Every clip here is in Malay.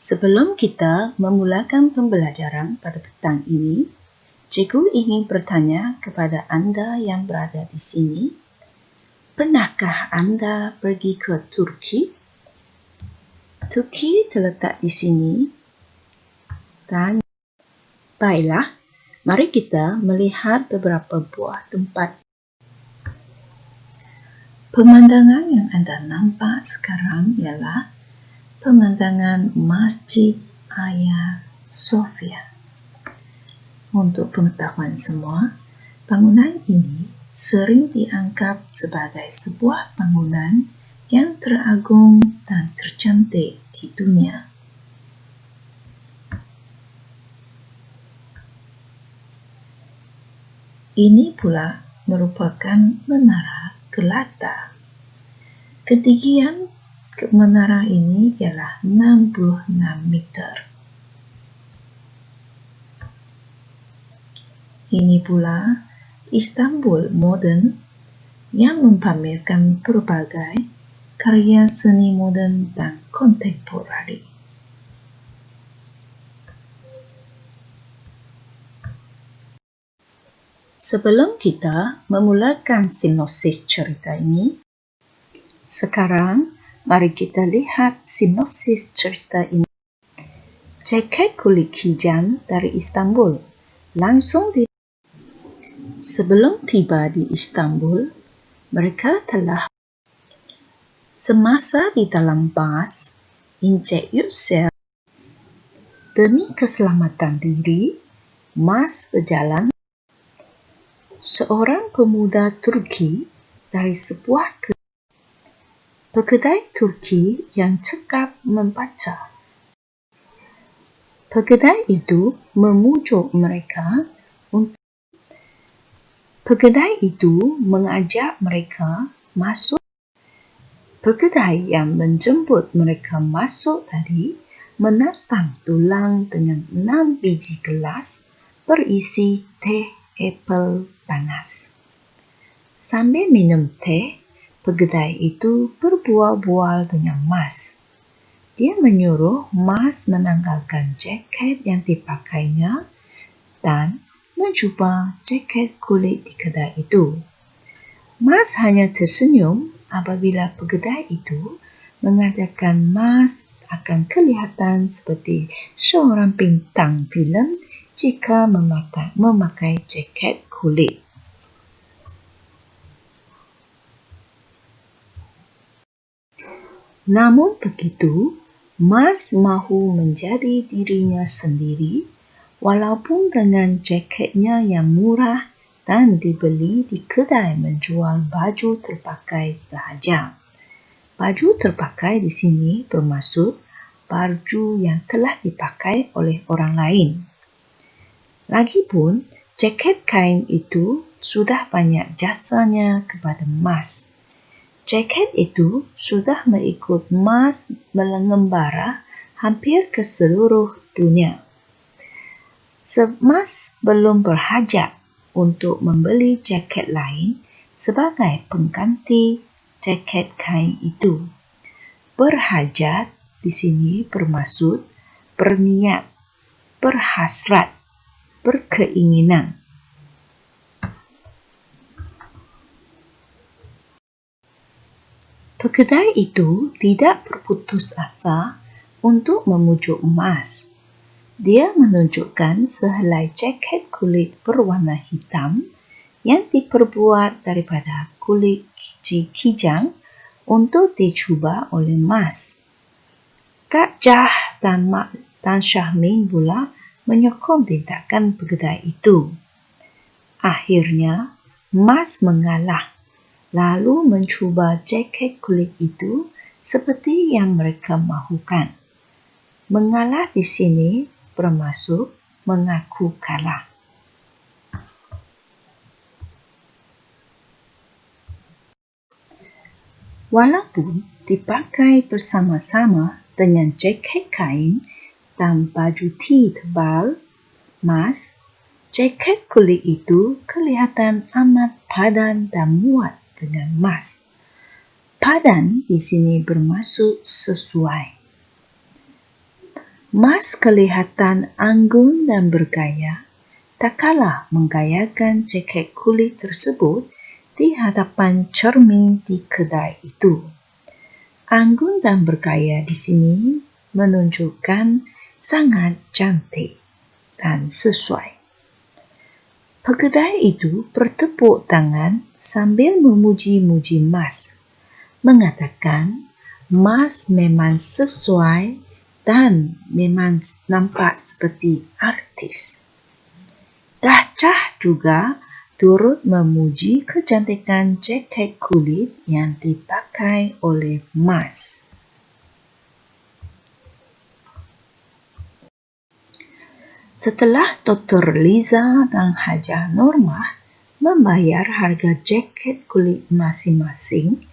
Sebelum kita memulakan pembelajaran pada petang ini, cikgu ingin bertanya kepada anda yang berada di sini, pernahkah anda pergi ke Turki? Turki terletak di sini. Baiklah, mari kita melihat beberapa buah tempat. Pemandangan yang anda nampak sekarang ialah pemandangan Masjid Hagia Sophia. Untuk pengetahuan semua, bangunan ini sering dianggap sebagai sebuah bangunan yang teragung dan tercantik di dunia. Ini pula merupakan menara Galata. Ketinggian menara ini ialah 66 meter. Ini pula Istanbul moden yang mempamerkan berbagai karya seni moden dan kontemporari. Sebelum kita memulakan sinopsis cerita ini, sekarang mari kita lihat sinopsis cerita ini. Jaket kulit kijang dari Istanbul langsung Sebelum tiba di Istanbul, mereka telah semasa di dalam bas, Ince Yüksel demi keselamatan diri, Mas berjalan. Seorang pemuda Turki dari sebuah kedai Turki yang cekap membaca. Kedai itu memujuk mereka untuk Kedai itu mengajak mereka masuk. Kedai yang menjemput mereka masuk tadi menatang tulang dengan 6 biji gelas berisi teh apel panas. Sambil minum teh, kedai itu berbual-bual dengan Mas. Dia menyuruh Mas menanggalkan jaket yang dipakainya dan mencuba jaket kulit di kedai itu. Mas hanya tersenyum apabila kedai itu mengatakan Mas akan kelihatan seperti seorang bintang filem jika memakai jaket kulit. Namun begitu, Mas mahu menjadi dirinya sendiri walaupun dengan jaketnya yang murah dan dibeli di kedai menjual baju terpakai sahaja. Baju terpakai di sini bermaksud baju yang telah dipakai oleh orang lain. Lagipun, jaket kain itu sudah banyak jasanya kepada Mas. Jaket itu sudah mengikut Mas mengembara hampir ke seluruh dunia. Mas belum berhajat untuk membeli jaket lain sebagai pengganti jaket kain itu. Berhajat di sini bermaksud berniat, berhasrat, berkeinginan. Kedai itu tidak berputus asa untuk memujuk Mas. Dia menunjukkan sehelai jaket kulit berwarna hitam yang diperbuat daripada kulit kijang untuk dicuba oleh Mas. Kak Jah dan Syahmin pula menyokong tindakan kedai itu. Akhirnya, Mas mengalah lalu mencuba jaket kulit itu seperti yang mereka mahukan. Mengalah di sini bermaksud mengaku kalah. Walaupun dipakai bersama-sama dengan jaket kain dan baju tee tebal Mas, jaket kulit itu kelihatan amat padan dan muat dengan Mas. Padan di sini bermaksud sesuai. Mas kelihatan anggun dan bergaya, tak kalah menggayakan jaket kulit tersebut di hadapan cermin di kedai itu. Anggun dan bergaya di sini menunjukkan sangat cantik dan sesuai. Pekedai itu bertepuk tangan sambil memuji-muji Mas, mengatakan Mas memang sesuai dan memang nampak seperti artis. Dahsyah juga turut memuji kecantikan jaket kulit yang dipakai oleh Mas. Setelah Dr. Liza dan Hajah Normah membayar harga jaket kulit masing-masing,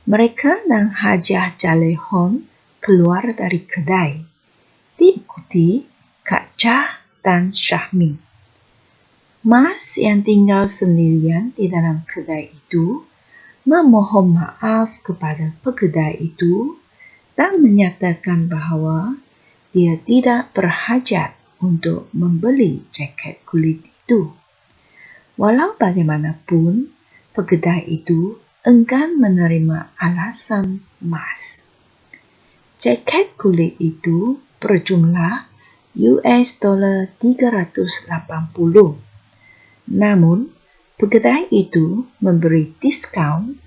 mereka dan Hajah Jalehon keluar dari kedai, diikuti Kak Chah dan Syahmin. Mas yang tinggal sendirian di dalam kedai itu memohon maaf kepada pekedai itu dan menyatakan bahawa dia tidak berhajat untuk membeli jaket kulit itu. Walau bagaimanapun, pekedai itu enggan menerima alasan Mas. Jaket kulit itu berjumlah $380. Namun, pekedai itu memberi diskaun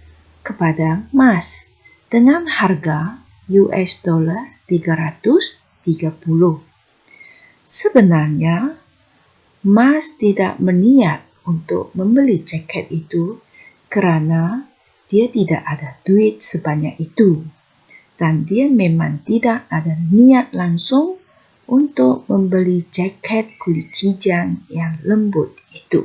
kepada Mas dengan harga $330. Sebenarnya, Mas tidak berniat untuk membeli jaket itu kerana dia tidak ada duit sebanyak itu. Dan dia memang tidak ada niat langsung untuk membeli jaket kulit kijang yang lembut itu.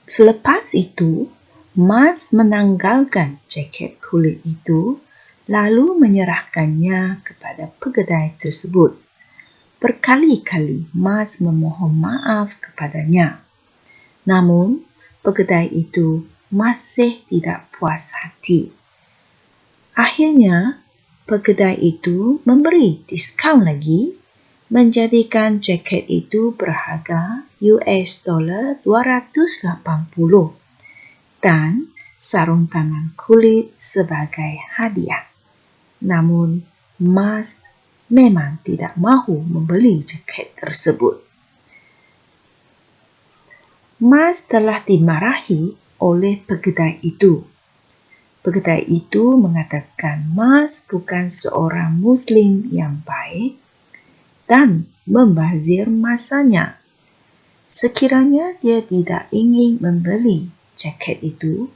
Selepas itu, Mas menanggalkan jaket kulit itu lalu menyerahkannya kepada pekedai tersebut. Berkali-kali Mas memohon maaf kepadanya. Namun, pekedai itu masih tidak puas hati. Akhirnya, pekedai itu memberi diskaun lagi, menjadikan jaket itu berharga $280 dan sarung tangan kulit sebagai hadiah. Namun, Mas memang tidak mahu membeli jaket tersebut. Mas telah dimarahi oleh pekedai itu. Pekedai itu mengatakan Mas bukan seorang Muslim yang baik dan membazir masanya. Sekiranya dia tidak ingin membeli jaket itu,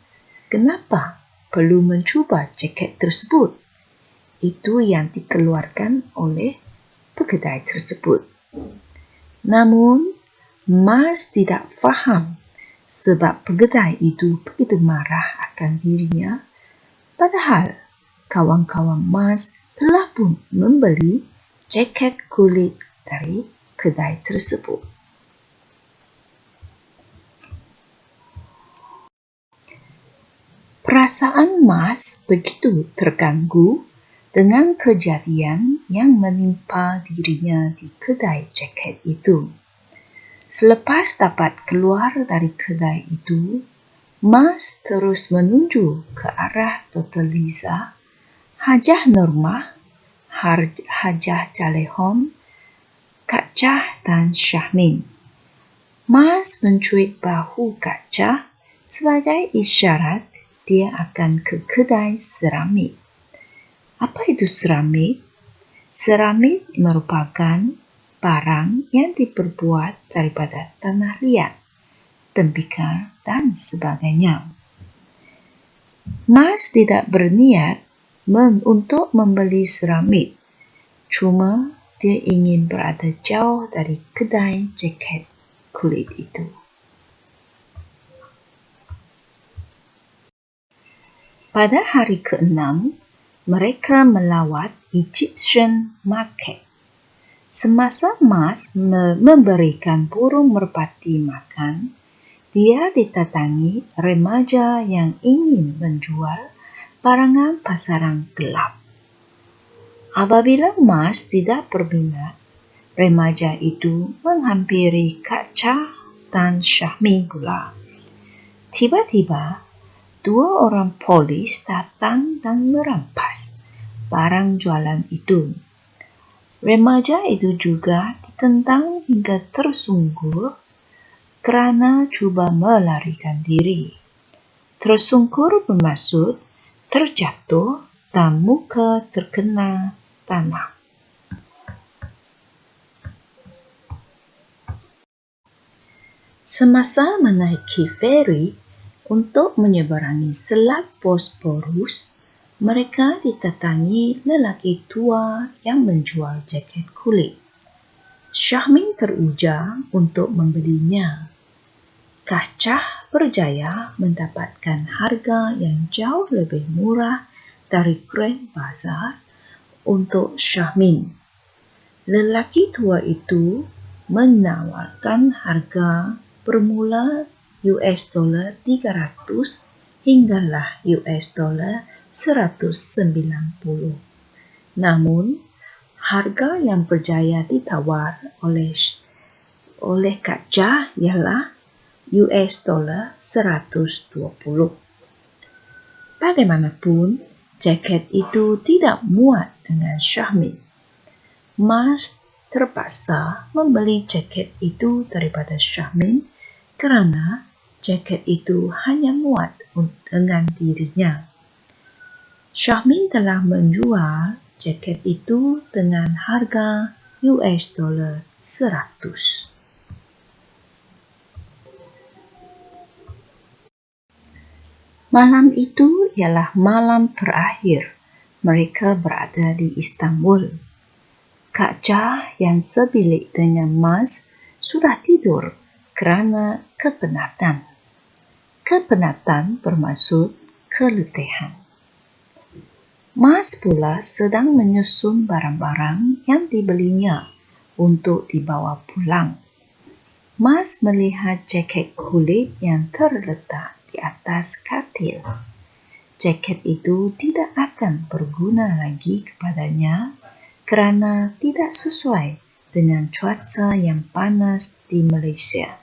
kenapa perlu mencuba jaket tersebut? Itu yang dikeluarkan oleh pekedai tersebut. Namun, Mas tidak faham sebab pekedai itu begitu marah akan dirinya, padahal kawan-kawan Mas telah pun membeli jaket kulit dari kedai tersebut. Perasaan Mas begitu terganggu dengan kejadian yang menimpa dirinya di kedai jaket itu. Selepas dapat keluar dari kedai itu, Mas terus menuju ke arah Dr. Liza, Hajah Normah, Hajah Jalehon, Kak Chah dan Syahmin. Mas mencuit bahu Kak Chah sebagai isyarat dia akan ke kedai seramik. Apa itu seramik? Seramik merupakan barang yang diperbuat daripada tanah liat, tembikar, dan sebagainya. Mas tidak berniat untuk membeli seramik, cuma dia ingin berada jauh dari kedai jaket kulit itu. Pada hari ke-6, mereka melawat Egyptian Market. Semasa Mas memberikan burung merpati makan, dia didatangi remaja yang ingin menjual barangan pasaran gelap. Apabila Mas tidak berminat, remaja itu menghampiri Kak Cha dan Syahmin pula. Tiba-tiba, 2 orang polis datang dan merampas barang jualan itu. Remaja itu juga ditendang hingga tersungkur kerana cuba melarikan diri. Tersungkur bermaksud terjatuh dan muka terkena tanah. Semasa menaiki feri untuk menyeberangi Selat Bosporus, mereka ditatangi lelaki tua yang menjual jaket kulit. Syahmin teruja untuk membelinya. Kak Cha berjaya mendapatkan harga yang jauh lebih murah dari Grand Bazaar untuk Syahmin. Lelaki tua itu menawarkan harga bermula $300 hinggalah $190. Namun, harga yang berjaya ditawar oleh Kak Cha ialah $120. Bagaimanapun, jaket itu tidak muat dengan Syahmin. Mas terpaksa membeli jaket itu daripada Syahmin kerana jaket itu hanya muat dengan dirinya. Syahmin telah menjual jaket itu dengan harga $100. Malam itu ialah malam terakhir mereka berada di Istanbul. Kak Cha yang sebilik dengan Mas sudah tidur kerana kepenatan. Kepenatan bermaksud keletihan. Mas pula sedang menyusun barang-barang yang dibelinya untuk dibawa pulang. Mas melihat jaket kulit yang terletak di atas katil. Jaket itu tidak akan berguna lagi kepadanya kerana tidak sesuai dengan cuaca yang panas di Malaysia.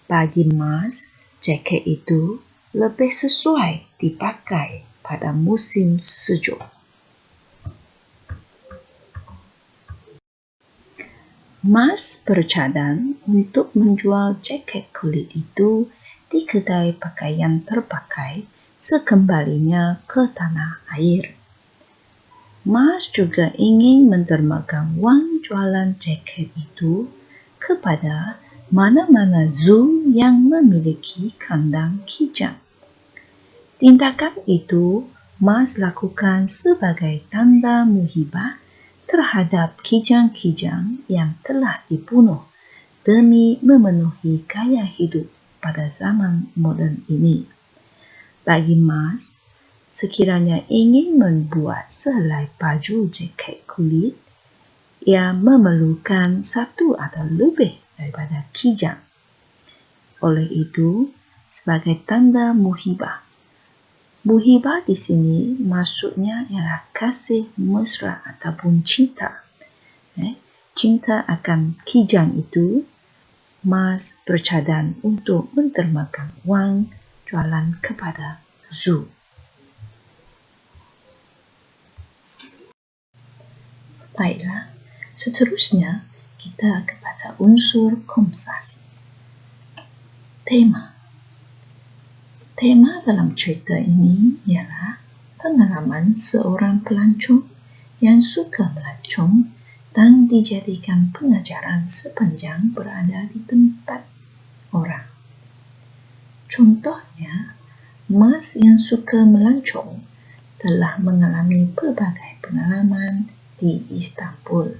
Bagi Mas, jaket itu lebih sesuai dipakai pada musim sejuk. Mas bercadang untuk menjual jaket kulit itu di kedai pakaian terpakai sekembalinya ke tanah air. Mas juga ingin mendermakan wang jualan jaket itu kepada mana-mana zoo yang memiliki kandang kijang. Tindakan itu Mas lakukan sebagai tanda muhibah terhadap kijang-kijang yang telah dibunuh demi memenuhi gaya hidup pada zaman moden ini. Bagi Mas, sekiranya ingin membuat sehelai baju jaket kulit, ia memerlukan 1 atau lebih daripada kijang. Oleh itu, sebagai tanda muhibah. Muhibah di sini maksudnya ialah kasih mesra ataupun cinta. Cinta akan kijang itu, Mas bercadang untuk mendermakan wang jualan kepada zoo. Baiklah, seterusnya kita kepada unsur Komsas. Tema dalam cerita ini ialah pengalaman seorang pelancong yang suka melancong dan dijadikan pengajaran sepanjang berada di tempat orang. Contohnya, Mas yang suka melancong telah mengalami pelbagai pengalaman di Istanbul.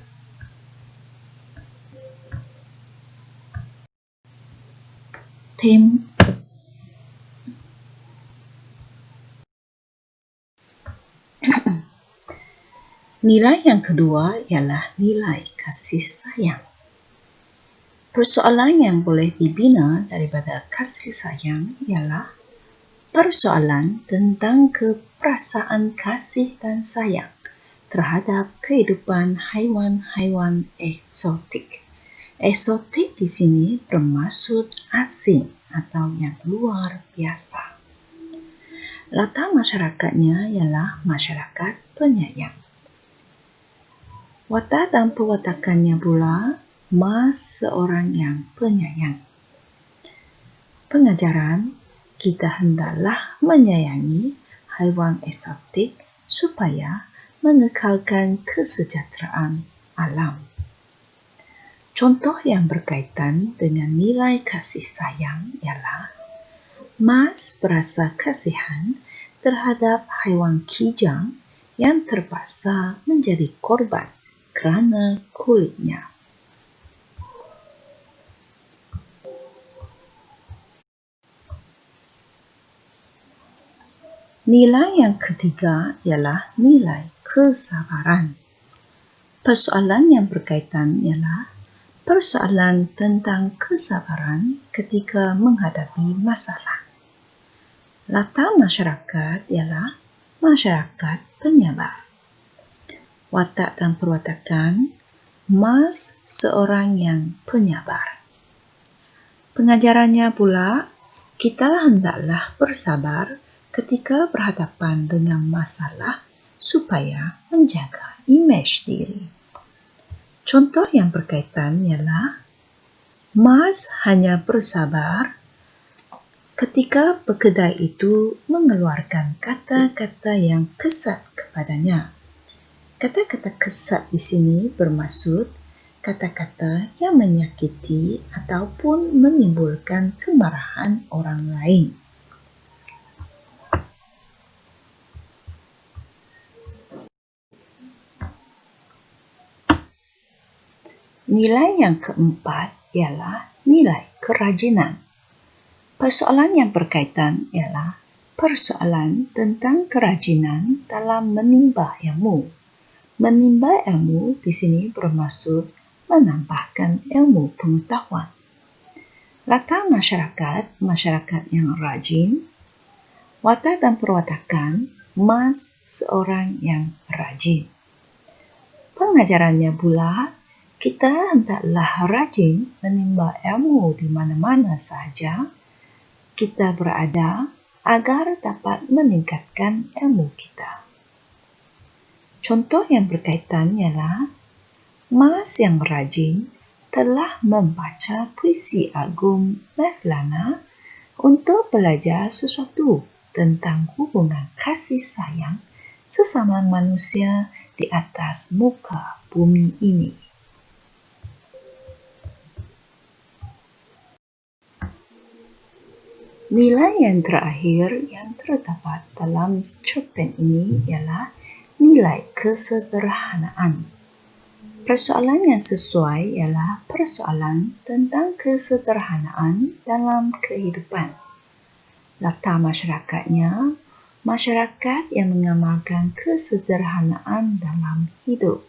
Nilai yang kedua ialah nilai kasih sayang. Persoalan yang boleh dibina daripada kasih sayang ialah persoalan tentang keperasaan kasih dan sayang terhadap kehidupan haiwan-haiwan eksotik. Eksotik di sini bermaksud asing atau yang luar biasa. Latar masyarakatnya ialah masyarakat penyayang. Watak dan perwatakannya pula Mas seorang yang penyayang. Pengajaran, kita hendaklah menyayangi haiwan eksotik supaya mengekalkan kesejahteraan alam. Contoh yang berkaitan dengan nilai kasih sayang ialah Mas berasa kasihan terhadap haiwan kijang yang terpaksa menjadi korban kerana kulitnya. Nilai yang ketiga ialah nilai kesabaran. Persoalan yang berkaitan ialah persoalan tentang kesabaran ketika menghadapi masalah. Latar masyarakat ialah masyarakat penyabar. Watak dan perwatakan, Mas seorang yang penyabar. Pengajarannya pula, kita hendaklah bersabar ketika berhadapan dengan masalah supaya menjaga imej diri. Contoh yang berkaitan ialah Mas hanya bersabar ketika pekedai itu mengeluarkan kata-kata yang kesat kepadanya. Kata-kata kesat di sini bermaksud kata-kata yang menyakiti ataupun menimbulkan kemarahan orang lain. Nilai yang keempat ialah nilai kerajinan. Persoalan yang berkaitan ialah persoalan tentang kerajinan dalam menimba ilmu. Menimba ilmu di sini bermaksud menambahkan ilmu pengetahuan. Latar masyarakat yang rajin. Watak dan perwatakan, Mas seorang yang rajin. Pengajarannya pula, kita hendaklah rajin menimba ilmu di mana-mana sahaja kita berada agar dapat meningkatkan ilmu kita. Contoh yang berkaitan ialah Mas yang rajin telah membaca puisi Agung Mevlana untuk belajar sesuatu tentang hubungan kasih sayang sesama manusia di atas muka bumi ini. Nilai yang terakhir yang terdapat dalam cerpen ini ialah nilai kesederhanaan. Persoalan yang sesuai ialah persoalan tentang kesederhanaan dalam kehidupan. Latar masyarakatnya, masyarakat yang mengamalkan kesederhanaan dalam hidup.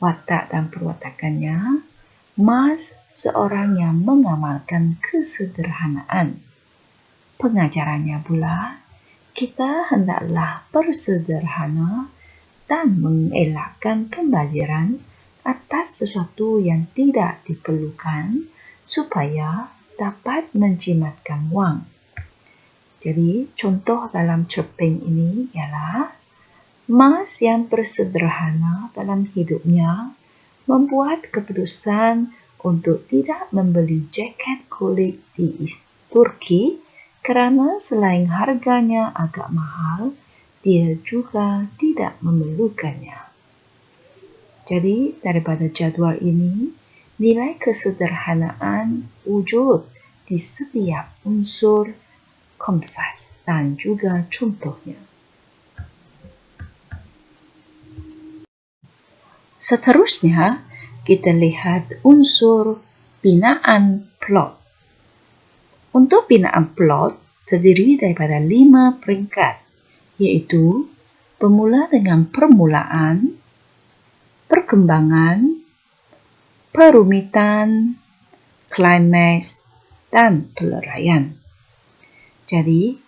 Watak dan perwatakannya, Mas seorang yang mengamalkan kesederhanaan. Pengajarannya pula, kita hendaklah bersederhana dan mengelakkan pembaziran atas sesuatu yang tidak diperlukan supaya dapat menjimatkan wang. Jadi, contoh dalam cerpen ini ialah Mas yang bersederhana dalam hidupnya membuat keputusan untuk tidak membeli jaket kulit di Turki kerana selain harganya agak mahal, dia juga tidak memerlukannya. Jadi, daripada jadual ini, nilai kesederhanaan wujud di setiap unsur Komsas dan juga contohnya. Seterusnya, kita lihat unsur binaan plot. Untuk binaan plot terdiri daripada 5 peringkat, iaitu bermula dengan permulaan, perkembangan, perumitan, klimaks dan peleraian. Jadi,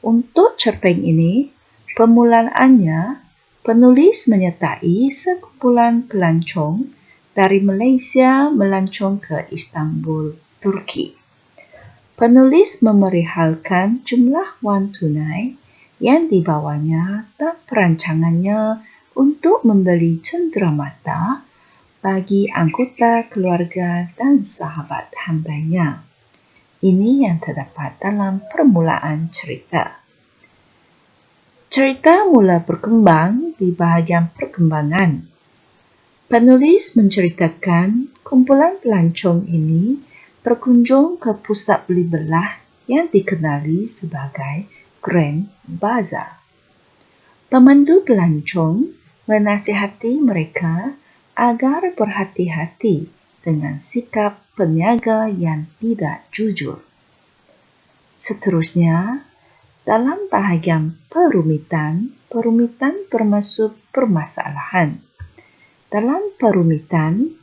Untuk cerpen ini, permulaannya penulis menyertai sekumpulan pelancong dari Malaysia melancong ke Istanbul, Turki. Penulis memerihalkan jumlah wang tunai yang dibawanya dan perancangannya untuk membeli cenderamata bagi anggota keluarga dan sahabat handainya. Ini yang terdapat dalam permulaan cerita. Cerita mula berkembang di bahagian perkembangan. Penulis menceritakan kumpulan pelancong ini berkunjung ke pusat beli belah yang dikenali sebagai Grand Bazaar. Pemandu pelancong menasihati mereka agar berhati-hati dengan sikap peniaga yang tidak jujur. Seterusnya, dalam bahagian perumitan bermaksud permasalahan. Dalam perumitan,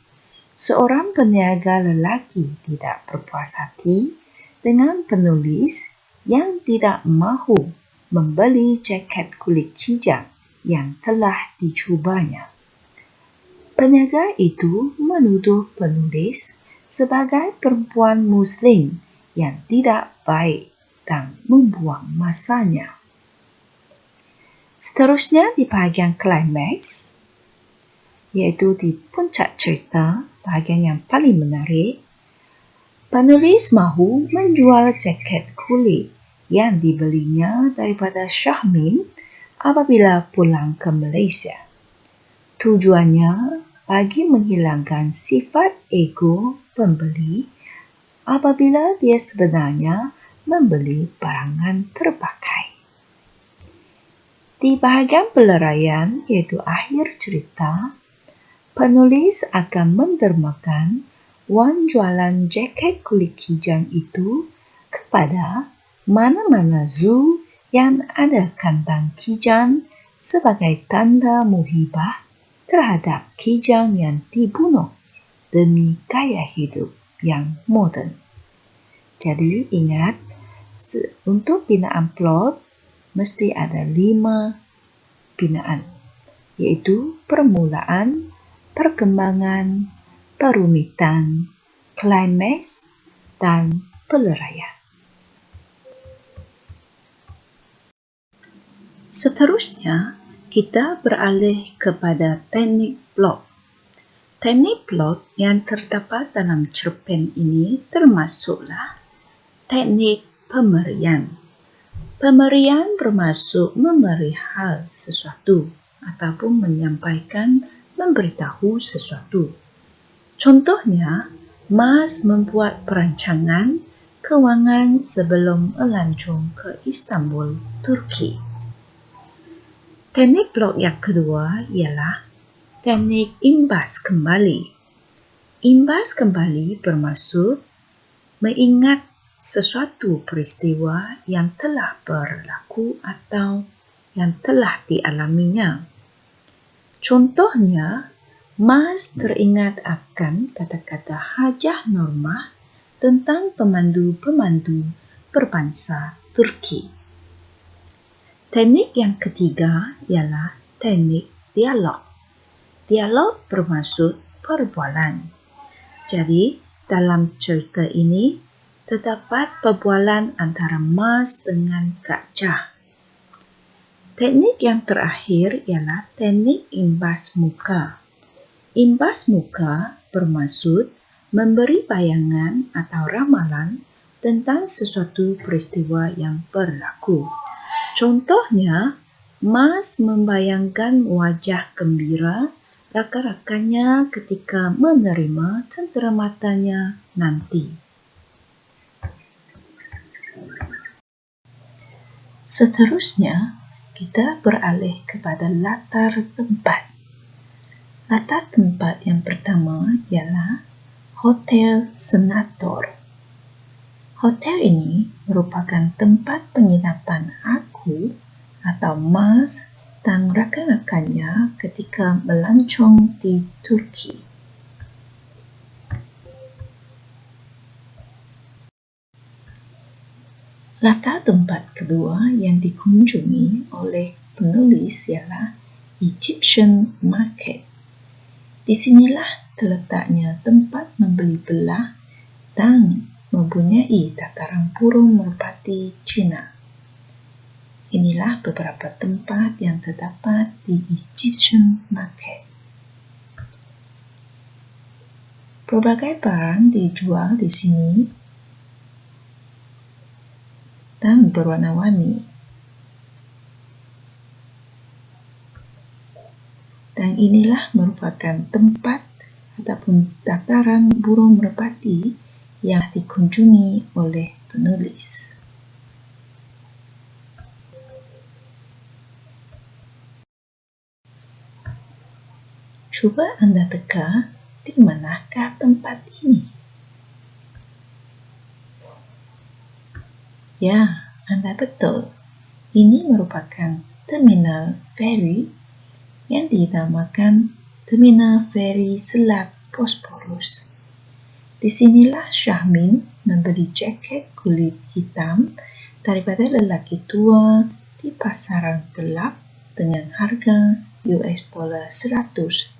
seorang peniaga lelaki tidak berpuas hati dengan penulis yang tidak mahu membeli jaket kulit kijang yang telah dicubanya. Peniaga itu menuduh penulis sebagai perempuan Muslim yang tidak baik dan membuang masanya. Seterusnya di bahagian klimaks, iaitu di puncak cerita, bahagian yang paling menarik, penulis mahu menjual jaket kulit yang dibelinya daripada Syahmin apabila pulang ke Malaysia. Tujuannya bagi menghilangkan sifat ego pembeli apabila dia sebenarnya membeli barangan terpakai. Di bahagian peleraian, iaitu akhir cerita, penulis akan mendermakan wang jualan jaket kulit kijang itu kepada mana-mana zoo yang ada kandang kijang sebagai tanda muhibah terhadap kijang yang dibunuh demi gaya hidup yang moden. Jadi ingat, untuk binaan plot mesti ada 5 binaan, yaitu permulaan, perkembangan, perumitan, klimaks, dan peleraian. Seterusnya, kita beralih kepada teknik plot. Teknik plot yang terdapat dalam cerpen ini termasuklah teknik pemerian. Pemerian bermaksud memerihal sesuatu ataupun menyampaikan, memberitahu sesuatu. Contohnya, Mas membuat perancangan kewangan sebelum melancong ke Istanbul, Turki. Teknik plot yang kedua ialah teknik imbas kembali. Imbas kembali bermaksud mengingat sesuatu peristiwa yang telah berlaku atau yang telah dialaminya. Contohnya, Mas teringat akan kata-kata Hajah Normah tentang pemandu-pemandu berbangsa Turki. Teknik yang ketiga ialah teknik dialog. Dialog bermaksud perbualan. Jadi, dalam cerita ini, terdapat perbualan antara Mas dengan Kak Jah. Teknik yang terakhir ialah teknik imbas muka. Imbas muka bermaksud memberi bayangan atau ramalan tentang sesuatu peristiwa yang berlaku. Contohnya, Mas membayangkan wajah gembira rakan-rakannya ketika menerima cenderamata nanti. Seterusnya, kita beralih kepada latar tempat. Latar tempat yang pertama ialah Hotel Senator. Hotel ini merupakan tempat penginapan aku atau Mas dan rakan-rakannya ketika melancong di Turki. Latar tempat kedua yang dikunjungi oleh penulis ialah Egyptian Market. Di sinilah terletaknya tempat membeli belah dan mempunyai dataran burung merpati Cina. Inilah beberapa tempat yang terdapat di Egyptian Market. Berbagai barang dijual di sini dan berwarna-warni. Dan inilah merupakan tempat ataupun dataran burung merpati yang dikunjungi oleh penulis. Cuba anda teka di manakah tempat ini? Ya, anda betul. Ini merupakan terminal feri yang dinamakan Terminal Feri Selat Bosporus. Di sinilah Syahmin membeli jaket kulit hitam daripada lelaki tua di pasaran gelap dengan harga $120.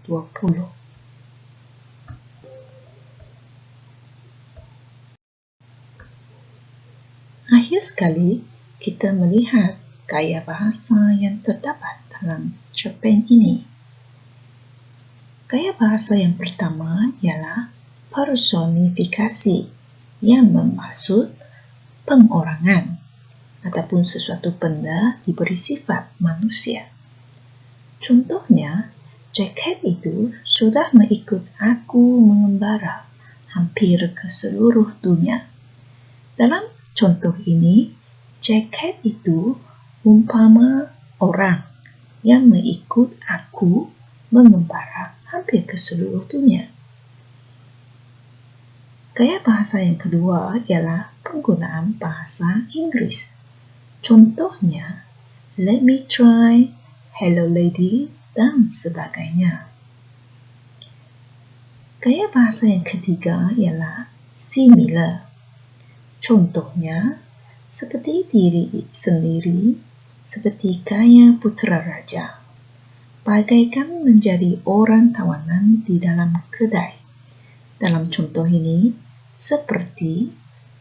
Akhir sekali, kita melihat gaya bahasa yang terdapat dalam cerpen ini. Gaya bahasa yang pertama ialah personifikasi yang bermaksud pengorangan ataupun sesuatu benda diberi sifat manusia. Contohnya, jaket itu sudah mengikut aku mengembara hampir ke seluruh dunia. Dalam contoh ini, jaket itu umpama orang yang mengikut aku mengembara hampir ke seluruh dunia. Gaya bahasa yang kedua ialah penggunaan bahasa Inggris. Contohnya, let me try, hello lady, dan sebagainya. Gaya bahasa yang ketiga ialah similar. Contohnya, seperti diri sendiri, seperti gaya putera raja, bagaikan menjadi orang tawanan di dalam kedai. Dalam contoh ini, seperti,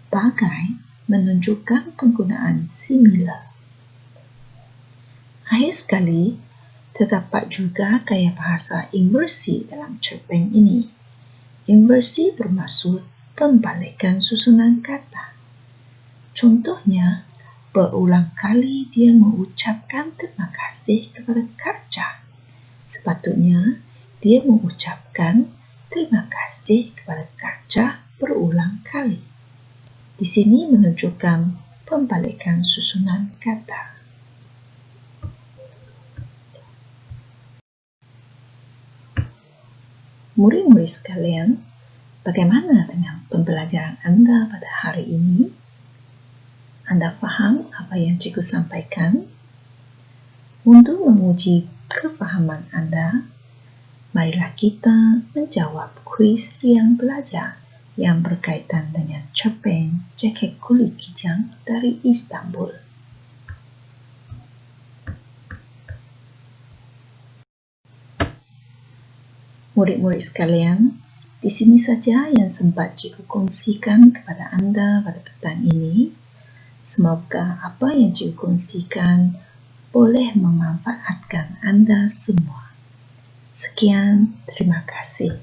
bagai menunjukkan penggunaan similar. Akhir sekali, terdapat juga gaya bahasa inversi dalam cerpen ini. Inversi bermaksud pembalikan susunan kata. Contohnya, berulang kali dia mengucapkan terima kasih kepada kaca. Sepatutnya, dia mengucapkan terima kasih kepada kaca berulang kali. Di sini menunjukkan pembalikan susunan kata. Murid-murid sekalian, bagaimana dengan pembelajaran Anda pada hari ini? Anda faham apa yang cikgu sampaikan? Untuk menguji kefahaman Anda, marilah kita menjawab kuis riang belajar yang berkaitan dengan cerpen Jaket Kulit Kijang dari Istanbul. Murid-murid sekalian, di sini saja yang sempat cikgu kongsikan kepada Anda pada petang ini. Semoga apa yang cikgu kongsikan boleh memanfaatkan Anda semua. Sekian, terima kasih.